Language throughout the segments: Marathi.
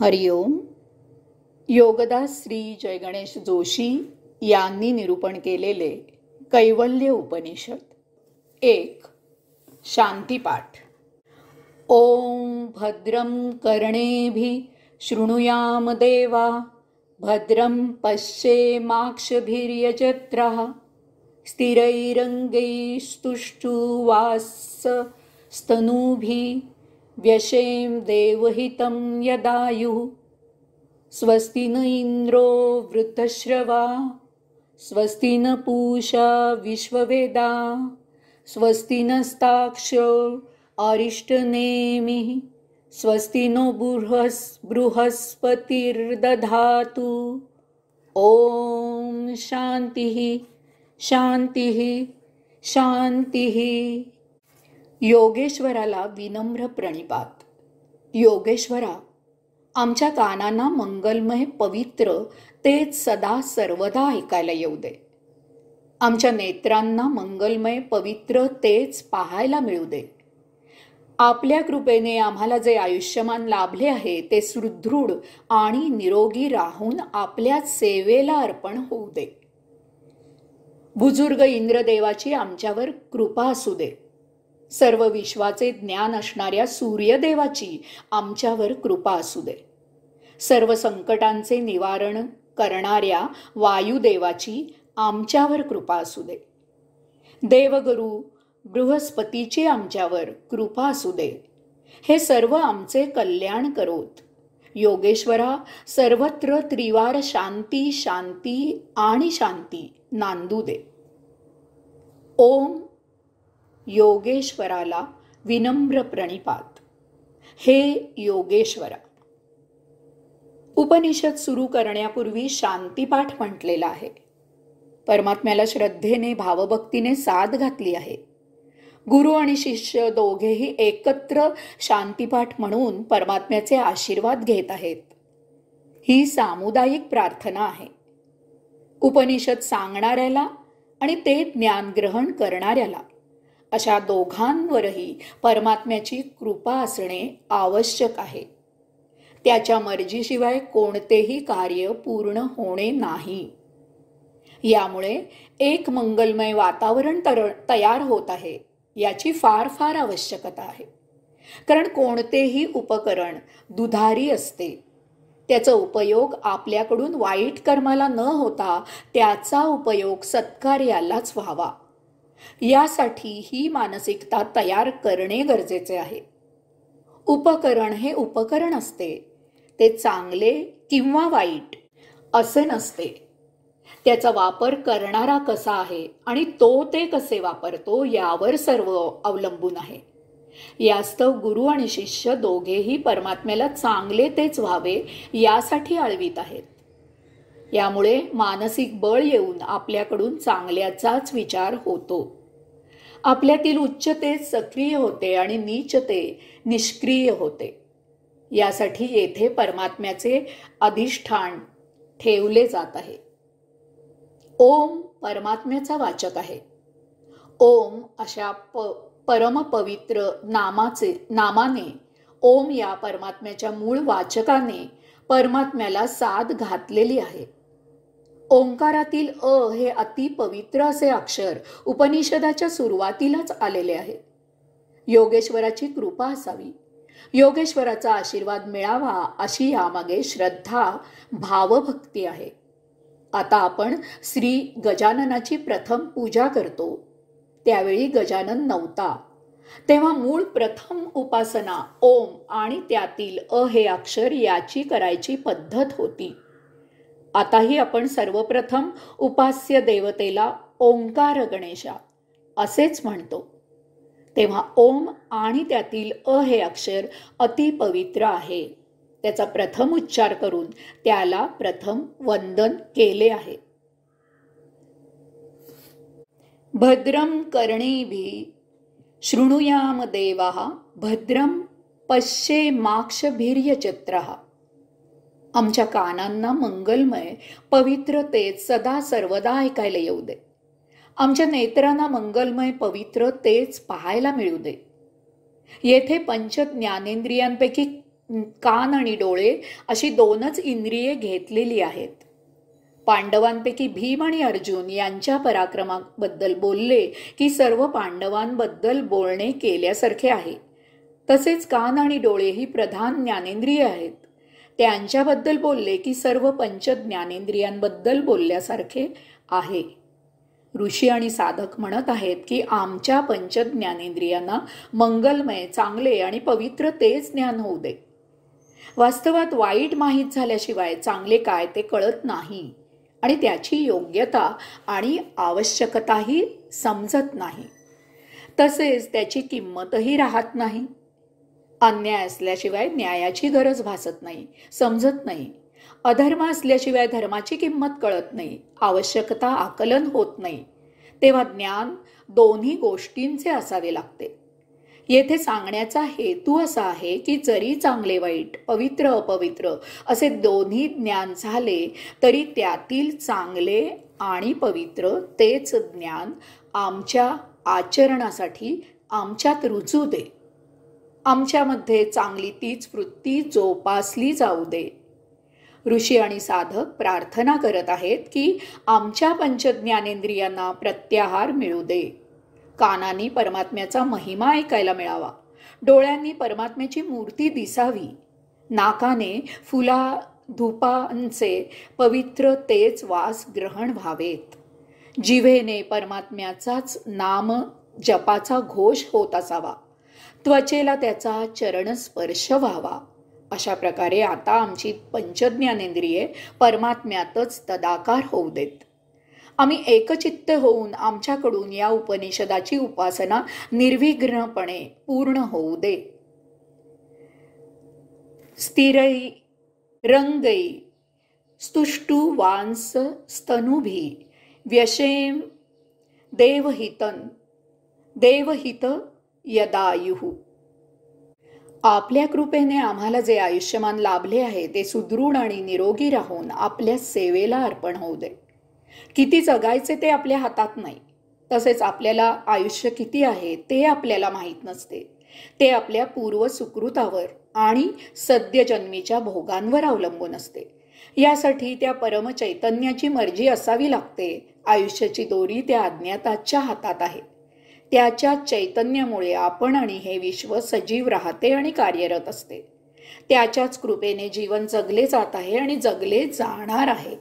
हरिओम. योगदास श्री जय गणेश जोशी यांनी निरूपण केलेले कैवल्य उपनिषद. 1. शांतिपाठ. ओम भद्रं कर्णेभिः शृणुयाम देवा भद्रं पश्येमाक्षभिर्यजत्राः स्थिरैरङ्गैस्तुष्टुवासस्तनूभिः व्यशेम देवहितं यदायुः. स्वस्ति न इंद्रो वृद्धश्रवा स्वस्ति न पूषा विश्ववेदा स्वस्ति नस्ताक्षो अरिष्टनेमिः स्वस्ति नो बृहस्पतिर्दधातु. ओम शांतिः शांतिः शांतिः. योगेश्वराला विनम्र प्रणिपात. योगेश्वरा, आमच्या कानांना मंगलमय पवित्र तेच सदा सर्वदा ऐकायला येऊ दे. आमच्या नेत्रांना मंगलमय पवित्र तेच पाहायला मिळू दे. आपल्या कृपेने आम्हाला जे आयुष्यमान लाभले आहे ते सुदृढ आणि निरोगी राहून आपल्या सेवेला अर्पण होऊ दे. बुजुर्ग इंद्रदेवाची आमच्यावर कृपा असू दे. सर्व विश्वाचे ज्ञान असणाऱ्या सूर्यदेवाची आमच्यावर कृपा असू दे. सर्व संकटांचे निवारण करणाऱ्या वायुदेवाची आमच्यावर कृपा असू दे. देवगुरु बृहस्पतीची आमच्यावर कृपा असू दे. हे सर्व आमचे कल्याण करोत. योगेश्वरा, सर्वत्र त्रिवार शांती शांती आणि शांती नांदू दे. ओम योगेश्वराला विनम्र प्रणिपात. हे योगेश्वरा. उपनिषद सुरू करण्यापूर्वी शांतिपाठ म्हटलेला आहे. परमात्म्याला श्रद्धेने भावभक्तीने साद घातली आहे. गुरु आणि शिष्य दोघेही एकत्र शांतिपाठ म्हणून परमात्म्याचे आशीर्वाद घेत आहेत. ही सामुदायिक प्रार्थना आहे. उपनिषद सांगणाऱ्याला आणि ते ज्ञान ग्रहण करणाऱ्याला अशा दोघांवरही परमात्म्याची कृपा असणे आवश्यक आहे. त्याच्या मर्जीशिवाय कोणतेही कार्य पूर्ण होणे नाही. यामुळे एक मंगलमय वातावरण तयार होत आहे याची फार फार आवश्यकता आहे. कारण कोणतेही उपकरण दुधारी असते. त्याचा उपयोग आपल्याकडून वाईट कर्माला न होता त्याचा उपयोग सत्कार्यालाच व्हावा, यासाठी ही मानसिकता तयार करणे गरजेचे आहे. उपकरण हे उपकरण असते. ते चांगले किंवा वाईट असे नसते. त्याचा वापर करणारा कसा आहे आणि तो ते कसे वापरतो यावर सर्व अवलंबून आहे. यास्तव गुरु आणि शिष्य दोघेही परमात्म्याला चांगले तेच व्हावे यासाठी आळवीत आहेत. यामुळे मानसिक बळ येऊन आपल्याकडून चांगल्याचाच विचार होतो. आपल्यातील उच्चते सक्रिय होते आणि नीचते निष्क्रिय होते. यासाठी येथे परमात्म्याचे अधिष्ठान ठेवले जात आहे. ओम परमात्म्याचा वाचक आहे. ओम अशा परमपवित्र नामाने ओम या परमात्म्याच्या मूळ वाचकाने परमात्म्याला साद घातलेली आहे. ओंकारातील अ हे अति पवित्र असे अक्षर उपनिषदाच्या सुरुवातीलाच आलेले आहे. योगेश्वराची कृपा असावी, योगेश्वराचा आशीर्वाद मिळावा अशी यामागे श्रद्धा भावभक्ती आहे. आता आपण श्री गजाननाची प्रथम पूजा करतो. त्यावेळी गजानन नव्हता, तेव्हा मूळ प्रथम उपासना ओम आणि त्यातील अ हे अक्षर याची करायची पद्धत होती. आताही आपण सर्वप्रथम उपास्य देवतेला ओंकार गणेशा असेच म्हणतो. तेव्हा ओम आणि त्यातील अ हे अक्षर अतिपवित्र आहे. त्याचा प्रथम उच्चार करून त्याला प्रथम वंदन केले आहे. भद्रं कर्णेभिः शृणुयाम देवाः भद्रं पश्येमाक्षभिर्यजत्राः. आमच्या कानांना मंगलमय पवित्र तेच सदा सर्वदा ऐकायला येऊ दे. आमच्या नेत्रांना मंगलमय पवित्र तेच पाहायला मिळू दे. येथे पंच ज्ञानेंद्रियांपैकी कान आणि डोळे अशी दोनच इंद्रिये घेतलेली आहेत. पांडवांपैकी भीम आणि अर्जुन यांच्या पराक्रमाबद्दल बोलले की सर्व पांडवांबद्दल बोलणे केल्यासारखे आहे. तसेच कान आणि डोळे ही प्रधान ज्ञानेंद्रिय आहेत. त्यांच्याबद्दल बोलले की सर्व पंच ज्ञानेंद्रियांबद्दल बोलल्यासारखे आहे. ऋषी आणि साधक म्हणत आहेत की आमच्या पंच ज्ञानेंद्रियांना मंगलमय, चांगले आणि पवित्र तेच ज्ञान होऊ दे. वास्तवात वाईट माहीत झाल्याशिवाय चांगले काय ते कळत नाही आणि त्याची योग्यता आणि आवश्यकताही समजत नाही. तसेच त्याची किंमतही राहत नाही. अन्याय असल्याशिवाय न्यायाची गरज भासत नाही, समजत नाही. अधर्म असल्याशिवाय धर्माची किंमत कळत नाही, आवश्यकता आकलन होत नाही. तेव्हा ज्ञान दोन्ही गोष्टींचे असावे लागते. येथे सांगण्याचा हेतू असा आहे की जरी चांगले वाईट, पवित्र अपवित्र असे दोन्ही ज्ञान झाले तरी त्यातील चांगले आणि पवित्र तेच ज्ञान आमच्या आचरणासाठी आमच्यात रुजू दे. आमच्यामध्ये चांगली तीच वृत्ती जोपासली जाऊ दे. ऋषी आणि साधक प्रार्थना करत आहेत की आमच्या पंचज्ञानेंद्रियांना प्रत्याहार मिळू दे. कानांनी परमात्म्याचा महिमा ऐकायला मिळावा, डोळ्यांनी परमात्म्याची मूर्ती दिसावी, नाकाने फुला धुपांचे पवित्र तेच वास ग्रहण व्हावेत, जिव्हेने परमात्म्याचाच नाम जपाचा घोष होत असावा, त्वचेला त्याचा चरणस्पर्श व्हावा. अशा प्रकारे आता आमची पंचज्ञानेंद्रिये परमात्म्यातच तदाकार होऊ देत. आम्ही एकचित्त होऊन आमच्याकडून या उपनिषदाची उपासना निर्विघ्नपणे पूर्ण होऊ दे. स्थिरै रंगै स्तुष्टु वांस स्तनुभी व्यशेम देवहित यदायुः. आपल्या कृपेने आम्हाला जे आयुष्यमान लाभले आहे ते सुदृढ आणि निरोगी राहून आपल्या सेवेला अर्पण होऊ दे. किती जगायचे ते आपल्या हातात नाही. तसेच आपल्याला आयुष्य किती आहे ते आपल्याला माहीत नसते. ते आपल्या पूर्व सुकृतावर आणि सद्यजन्मीच्या भोगांवर अवलंबून असते. यासाठी त्या परमचैतन्याची मर्जी असावी लागते. आयुष्याची दोरी त्या अज्ञाताच्या हातात आहे. त्याच्या चैतन्यामुळे आपण आणि हे विश्व सजीव राहते आणि कार्यरत असते. त्याच्याच कृपेने जीवन जगले जात आहे आणि जगले जाणार आहे.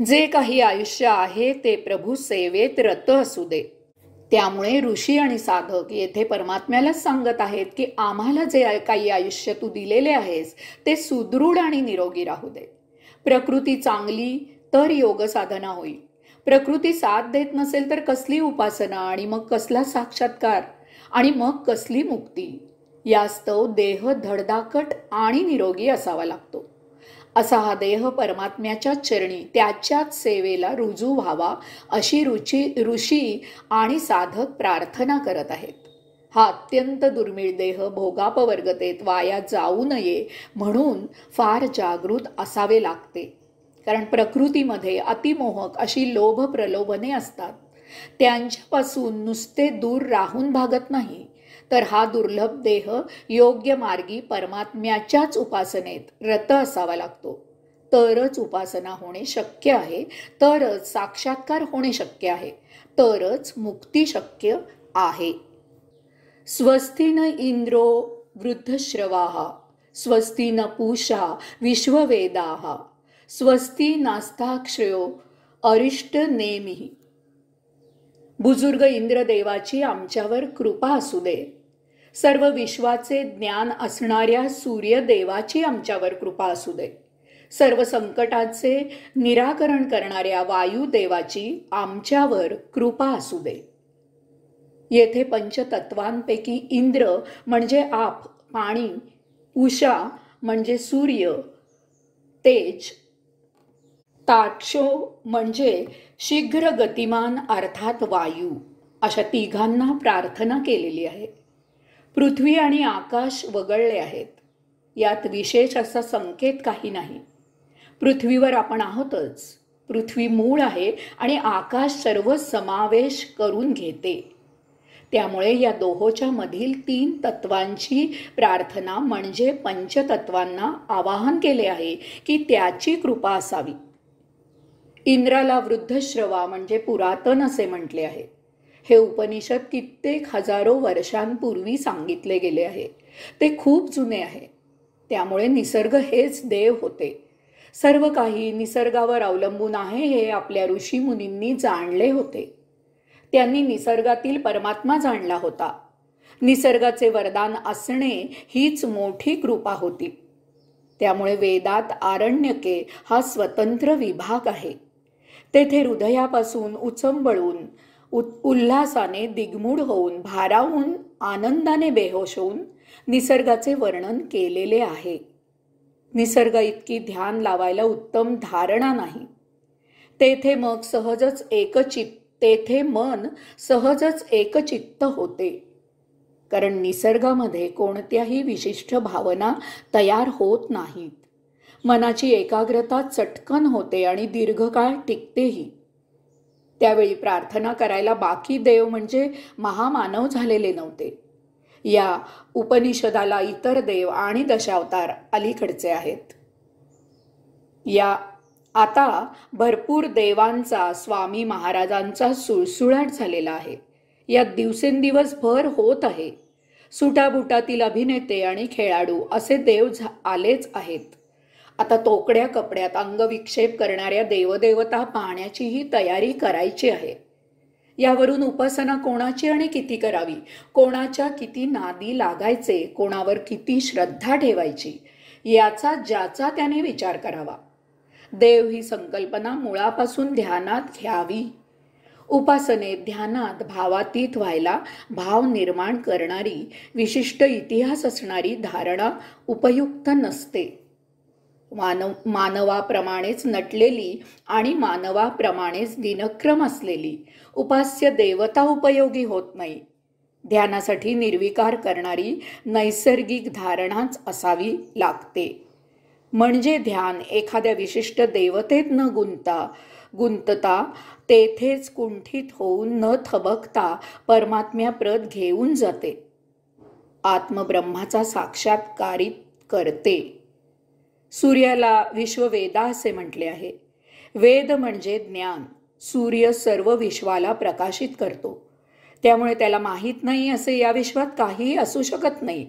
जे काही आयुष्य आहे ते प्रभू सेवेत रत असू दे. त्यामुळे ऋषी आणि साधक येथे परमात्म्यालाच सांगत आहेत की आम्हाला जे काही आयुष्य तू दिलेले आहेस ते सुदृढ आणि निरोगी राहू दे. प्रकृती चांगली तर योग साधना होईल. प्रकृती साथ देत नसेल तर कसली उपासना आणि मग कसला साक्षात्कार आणि मग कसली मुक्ती. यास्तव देह धडधाकट आणि निरोगी असावा लागतो. असा हा देह परमात्म्याच्या चरणी त्याच्याच सेवेला रुजू व्हावा अशी ऋषी आणि साधक प्रार्थना करत आहेत. हा अत्यंत दुर्मिळ देह भोगापवर्गतेत वाया जाऊ नये म्हणून फार जागृत असावे लागते. कारण प्रकृतीमध्ये अतिमोहक अशी लोभ प्रलोभने असतात. त्यांच्यापासून नुसते दूर राहून भागत नाही, तर हा दुर्लभ देह योग्य मार्गी परमात्म्याच्याच उपासनेत रत असावा लागतो. तरच उपासना होणे शक्य आहे, तरच साक्षात्कार होणे शक्य आहे, तरच मुक्ती शक्य आहे. स्वस्ति न इंद्रो वृद्धश्रवाः स्वस्ति न पूषा विश्ववेदाः स्वस्ति नास्ताक्षयो अरिष्ट नेमिः. बुजुर्ग इंद्रदेवाची आमच्यावर कृपा असू दे. सर्व विश्वाचे ज्ञान असणाऱ्या सूर्यदेवाची आमच्यावर कृपा असू दे. सर्व संकटाचे निराकरण करणाऱ्या वायुदेवाची आमच्यावर कृपा असू दे. येथे पंचतत्वांपैकी इंद्र म्हणजे आप, पाणी, उषा म्हणजे सूर्य, तेज, ताक्षो म्हणजे शीघ्र गतिमान अर्थात वायू, अशा तिघांना प्रार्थना केलेली आहे. पृथ्वी आणि आकाश वगळले आहेत. यात विशेष असा संकेत काही नाही. पृथ्वीवर आपण आहोतच. पृथ्वी मूळ आहे आणि आकाश सर्व समावेश करून घेते. त्यामुळे या दोहोच्या मधील 3 तत्वांची प्रार्थना म्हणजे पंचतत्वांना आवाहन केले आहे की त्याची कृपा असावी. इंद्राला वृद्धश्रवा म्हणजे पुरातन असे म्हटले आहे. हे उपनिषद कित्येक हजारो वर्षांपूर्वी सांगितले गेले आहे. ते खूप जुने आहे. त्यामुळे निसर्ग हेच देव होते. सर्व काही निसर्गावर अवलंबून आहे हे आपल्या ऋषीमुनींनी जाणले होते. त्यांनी निसर्गातील परमात्मा जाणला होता. निसर्गाचे वरदान असणे हीच मोठी कृपा होती. त्यामुळे वेदात आरण्यके हा स्वतंत्र विभाग आहे. तेथे हृदयापासून उचंबळून उल्हासाने दिग्मूढ होऊन भारावून आनंदाने बेहोश होऊन निसर्गाचे वर्णन केलेले आहे. निसर्ग इतकी ध्यान लावायला उत्तम धारणा नाही. तेथे मन सहजच एकचित्त होते. कारण निसर्गामध्ये कोणत्याही विशिष्ट भावना तयार होत नाहीत. मनाची एकाग्रता चटकन होते आणि दीर्घकाळ टिकतेही. त्यावेळी प्रार्थना करायला बाकी देव म्हणजे महामानव झालेले नव्हते. या उपनिषदाला इतर देव आणि दशावतार अलीकडचे आहेत. आता भरपूर देवांचा स्वामी महाराजांचा सुळसुळाट झालेला आहे. यात दिवसेंदिवस भर होत आहे. सुटाबुटातील अभिनेते आणि खेळाडू असे देव आलेच आहेत. आता तोकड्या कपड्यात अंगविक्षेप करणाऱ्या देवदेवता पाहण्याचीही तयारी करायची आहे. यावरून उपासना कोणाची आणि किती करावी, कोणाच्या किती नादी लागायचे, कोणावर किती श्रद्धा ठेवायची याचा ज्याचा त्याने विचार करावा. देव ही संकल्पना मुळापासून ध्यानात घ्यावी. उपासनेत ध्यानात भावातीत व्हायला भाव निर्माण करणारी विशिष्ट इतिहास असणारी धारणा उपयुक्त नसते. मानवाप्रमाणेच नटलेली आणि मानवाप्रमाणेच दिनक्रम असलेली उपास्य देवता उपयोगी होत नाही. ध्यानासाठी निर्विकार करणारी नैसर्गिक धारणाच असावी लागते. म्हणजे ध्यान एखाद्या विशिष्ट देवतेत न गुंतता तेथेच कुंठित होऊन न थबकता परमात्म्याप्रत घेऊन जाते. आत्मब्रह्माचा साक्षात्कारित करते. सूर्याला विश्ववेदा असे म्हटले आहे. वेद म्हणजे ज्ञान. सूर्य सर्व विश्वाला प्रकाशित करतो. त्यामुळे त्याला माहीत नाही असे या विश्वात काहीही असू शकत नाही.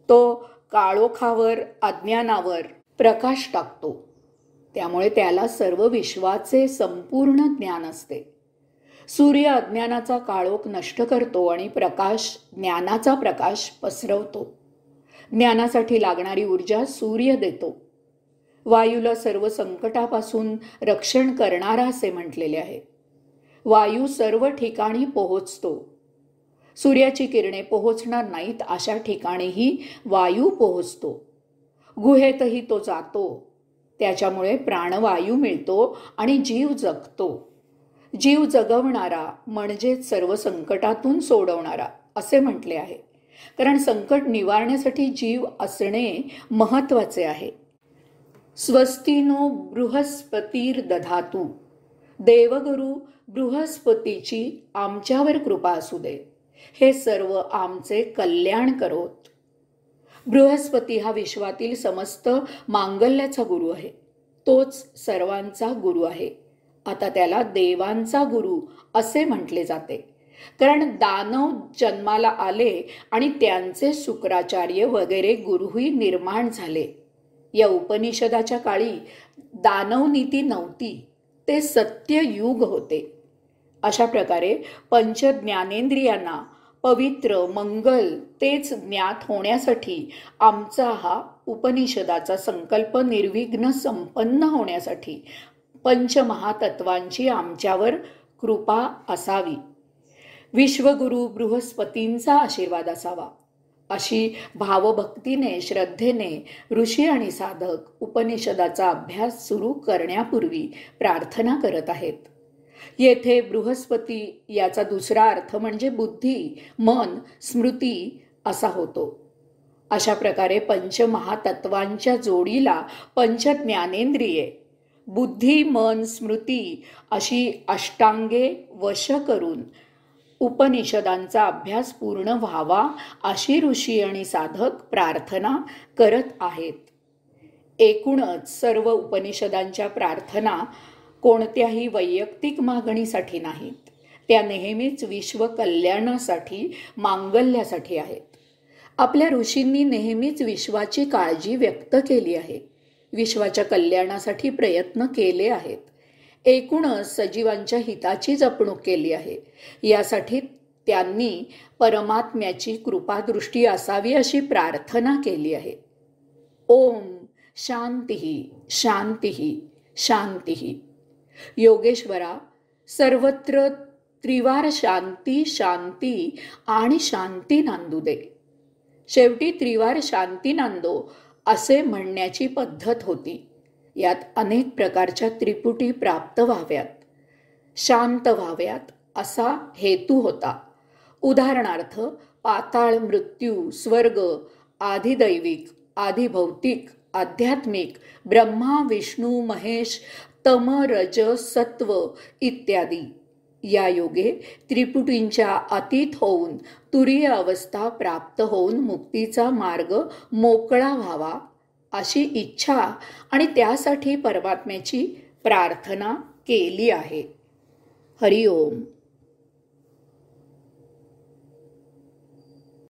तो काळोखावर अज्ञानावर प्रकाश टाकतो. त्यामुळे त्याला सर्व विश्वाचे संपूर्ण ज्ञान असते. सूर्य अज्ञानाचा काळोख नष्ट करतो आणि ज्ञानाचा प्रकाश पसरवतो. ज्ञानासाठी लागणारी ऊर्जा सूर्य देतो. वायूला सर्व संकटापासून रक्षण करणारा असे म्हटलेले आहे. वायू सर्व ठिकाणी पोहोचतो. सूर्याची किरणे पोहोचणार नाहीत अशा ठिकाणीही वायू पोहोचतो. गुहेतही तो जातो. त्याच्यामुळे प्राणवायू मिळतो आणि जीव जगतो. जीव जगवणारा म्हणजेच सर्व संकटातून सोडवणारा असे म्हटले आहे. कारण संकट निवारण्यासाठी जीव असणे महत्वाचे आहे. स्वस्तिनो बृहस्पतिर्दधातु. देवगुरु बृहस्पतीची आमच्यावर कृपा असू दे. हे सर्व आमचे कल्याण करोत. बृहस्पती हा विश्वातील समस्त मांगल्याचा गुरु आहे. तोच सर्वांचा गुरु आहे. आता त्याला देवांचा गुरु असे म्हटले जाते. कारण दानव जन्माला आले आणि त्यांचे शुक्राचार्य वगैरे गुरुही निर्माण झाले. या उपनिषदाच्या काळी दानव नीती नव्हती. ते सत्ययुग होते. अशा प्रकारे पंचज्ञानेंद्रियांना पवित्र मंगल तेच ज्ञात होण्यासाठी आमचा हा उपनिषदाचा संकल्प निर्विघ्न संपन्न होण्यासाठी पंचमहातत्वांची आमच्यावर कृपा असावी. विश्वगुरु बृहस्पतींचा आशीर्वाद असावा. अशी भावभक्तीने श्रद्धेने ऋषी आणि साधक उपनिषदाचा अभ्यास सुरू करण्यापूर्वी प्रार्थना करत आहेत. येथे बृहस्पती याचा दुसरा अर्थ म्हणजे बुद्धी, मन, स्मृती असा होतो. अशा प्रकारे पंचमहातत्वांच्या जोडीला पंचज्ञानेंद्रिये, बुद्धी, मन, स्मृती अशी अष्टांगे वश करून उपनिषदांचा अभ्यास पूर्ण व्हावा अशी ऋषी आणि साधक प्रार्थना करत आहेत. एकूणच सर्व उपनिषदांच्या प्रार्थना कोणत्याही वैयक्तिक मागणीसाठी नाहीत. त्या नेहमीच विश्व कल्याणासाठी, मांगल्यासाठी आहेत. आपल्या ऋषींनी नेहमीच विश्वाची काळजी व्यक्त केली आहे. विश्वाच्या कल्याणासाठी प्रयत्न केले आहेत. एकूणच सजीवांच्या हिताची जपणूक केली आहे. यासाठी त्यांनी परमात्म्याची कृपादृष्टी असावी अशी प्रार्थना केली आहे. ओम शांती शांती शांती. योगेश्वरा, सर्वत्र त्रिवार शांती शांती आणि शांती नांदू दे. शेवटी त्रिवार शांती नांदो असे म्हणण्याची पद्धत होती. यात अनेक प्रकारच्या त्रिपुटी प्राप्त व्हाव्यात, शांत व्हाव्यात असा हेतू होता. उदाहरणार्थ, पाताळ, मृत्यू, स्वर्ग, आधिदैविक, आधिभौतिक, आध्यात्मिक, ब्रह्मा, विष्णू, महेश, तम, रज, सत्व इत्यादी. या योगे त्रिपुटींच्या अतीत होऊन तुरीय अवस्था प्राप्त होऊन मुक्तीचा मार्ग मोकळा व्हावा अशी इच्छा आणि त्यासाठी परमात्म्याची प्रार्थना केली आहे. हरिओम.